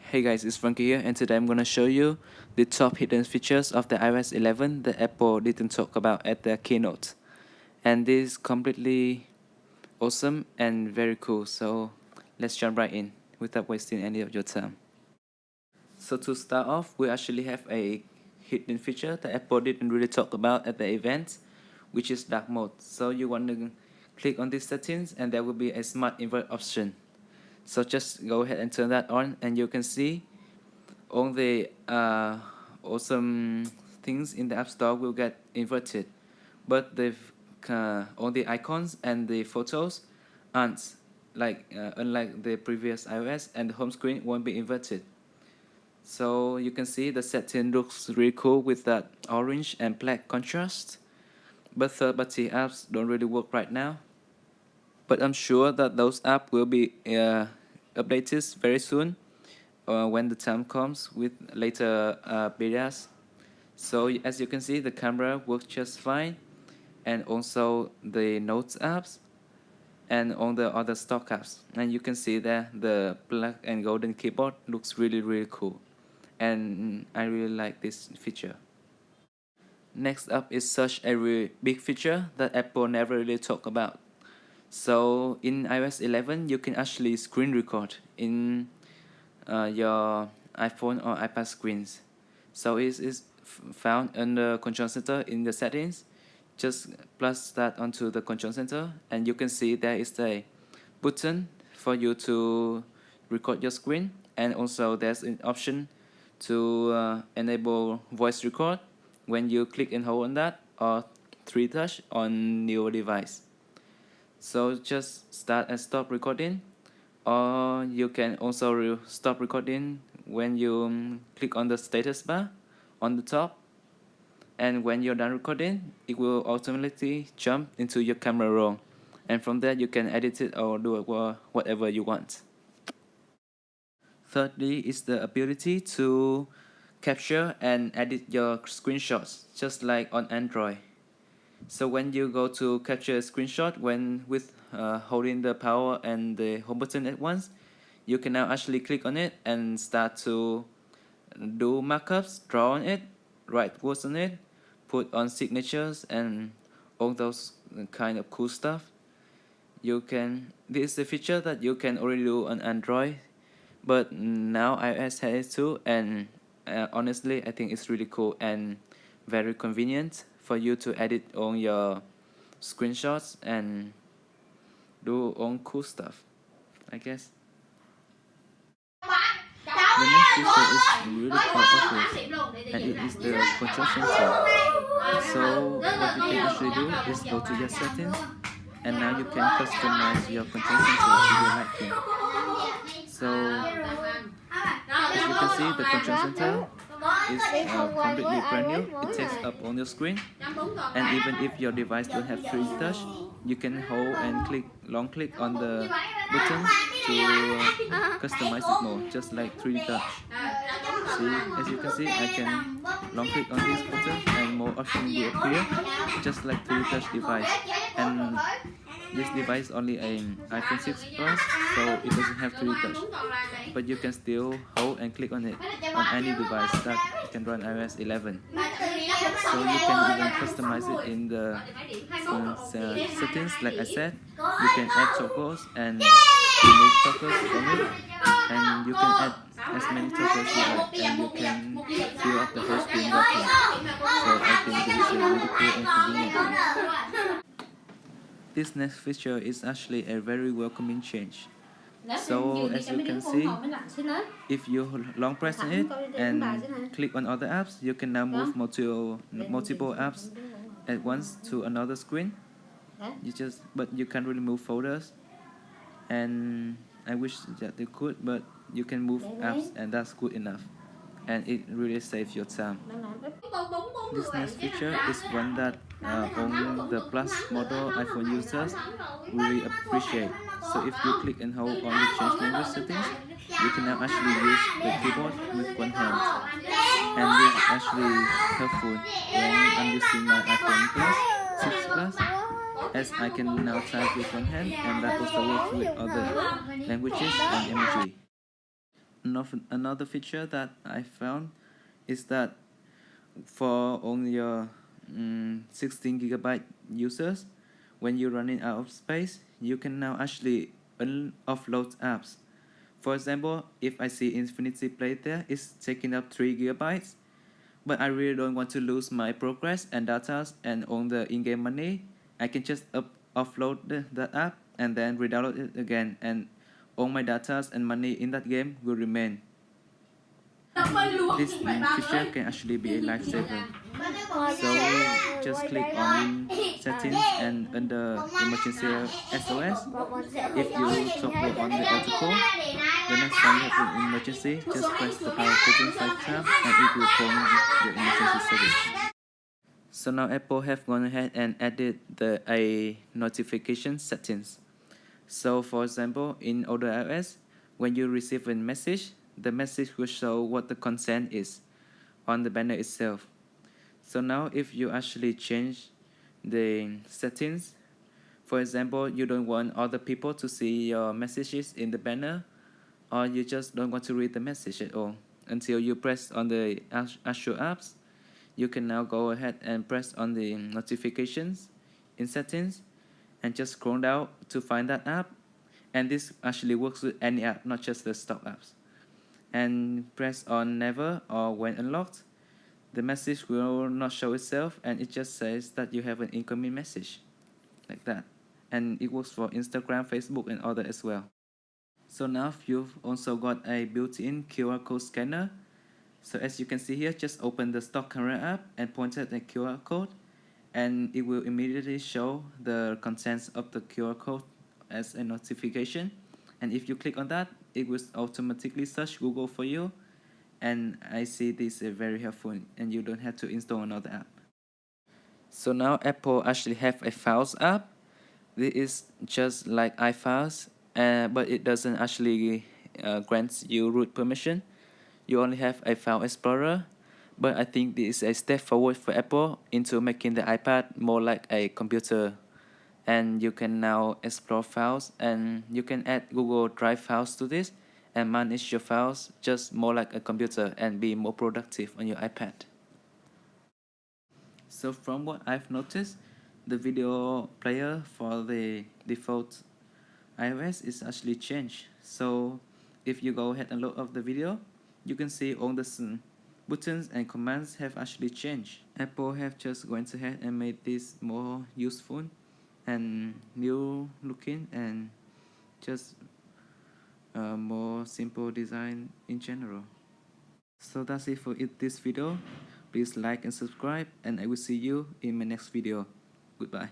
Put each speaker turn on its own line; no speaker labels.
Hey guys, it's Frankie here, and today I'm gonna show you the top hidden features of the iOS 11 that Apple didn't talk about at their keynote. And this is completely awesome and very cool, so let's jump right in without wasting any of your time. So to start off, we actually have a hidden feature that Apple didn't really talk about at the event, which is dark mode. So you want to click on these settings and there will be a smart invert option. So just go ahead and turn that on, and you can see all the awesome things in the App Store will get inverted, but all the icons and the photos aren't, unlike the previous iOS, and the home screen won't be inverted. So you can see the setting looks really cool with that orange and black contrast, but third-party apps don't really work right now. But I'm sure that those apps will be updated very soon when the time comes with later betas. So as you can see, the camera works just fine, and also the Notes apps and all the other stock apps. And you can see that the black and golden keyboard looks really cool, and I really like this feature. Next up is such a really big feature that Apple never really talked about. So in iOS 11, you can actually screen record in your iPhone or iPad screens. So it is found in the control center in the settings. Just plus that onto the control center, and you can see there is a button for you to record your screen, and also there's an option to enable voice record when you click and hold on that, or 3 touch on your device. So just start and stop recording, or you can also stop recording when you click on the status bar on the top, and when you're done recording, it will automatically jump into your camera roll, and from there you can edit it or do whatever you want. Thirdly is the ability to capture and edit your screenshots, just like on Android. So when you go to capture a screenshot with holding the power and the home button at once, you can now actually click on it and start to do markups, draw on it, write words on it, put on signatures, and all those kind of cool stuff. This is a feature that you can already do on Android, but now iOS has it too, and honestly I think it's really cool and very convenient for you to edit on your screenshots and do all cool stuff, I guess. The next feature is really quite obvious, and it is the control center. So what you can actually do is go to your settings, and now you can customize your control center to your liking. So as you can see, the control center is completely brand new. It takes up on your screen, and even if your device don't have 3D touch, you can hold and long click on the buttons to customize it more, just like 3D touch. See, as you can see, I can long click on these buttons and more options will appear, just like 3D touch device. And this device only an iPhone 6 Plus, so it doesn't have 3D touch, but you can still hold and click on it on any device that can run iOS 11. So you can even customize it in the settings. Like I said, you can add toggles and remove toggles from it, and you can add as many toggles you like, and you can fill up the whole screen button. So I think this is a really cool and convenient thing. This next feature is actually a very welcoming change. So as you can see, if you long press on it and click on other apps, you can now move multiple apps at once to another screen. But you can't really move folders, and I wish that you could, but you can move apps, and that's good enough, and it really saves your time. This next feature is one that only the Plus model iPhone users really appreciate. So if you click and hold on the change language settings, you can now actually use the keyboard with one hand. And this is actually helpful when I'm using my iPhone 6 Plus, as I can now type with one hand, and that also works with other languages and emoji. Another feature that I found is that for only your 16 GB users, when you're running out of space, you can now actually offload apps. For example, if I see Infinity Play there is taking up 3 GB, but I really don't want to lose my progress and data and own the in-game money, I can just offload the app and then re-download it again, and all my data and money in that game will remain. This feature can actually be a lifesaver. So just click on settings and under emergency SOS. If you toggle on the auto call, the next time you have an emergency, just press the power button 5 times and it will call your emergency service. So now Apple have gone ahead and added the notification settings. So for example, in older iOS, when you receive a message, the message will show what the content is on the banner itself. So now if you actually change the settings, for example, you don't want other people to see your messages in the banner, or you just don't want to read the message at all until you press on the actual apps, you can now go ahead and press on the notifications in settings and just scroll down to find that app. And this actually works with any app, not just the stock apps. And press on never or when unlocked, the message will not show itself and it just says that you have an incoming message, like that. And it works for Instagram, Facebook, and other as well. So now you've also got a built-in QR code scanner. So as you can see here, just open the stock camera app and point at the QR code, and it will immediately show the contents of the QR code as a notification. And if you click on that, it will automatically search Google for you. And I see this is very helpful, and you don't have to install another app. So now Apple actually have a Files app. This is just like iFiles, but it doesn't actually grant you root permission. You only have a file explorer, but I think this is a step forward for Apple into making the iPad more like a computer. And you can now explore files, and you can add Google Drive files to this and manage your files just more like a computer and be more productive on your iPad. So from what I've noticed, the video player for the default iOS is actually changed. So if you go ahead and load up the video, you can see all the buttons and commands have actually changed. Apple have just gone ahead and made this more useful and new looking and just more simple design in general. So that's it for this video. Please like and subscribe, and I will see you in my next video. Goodbye.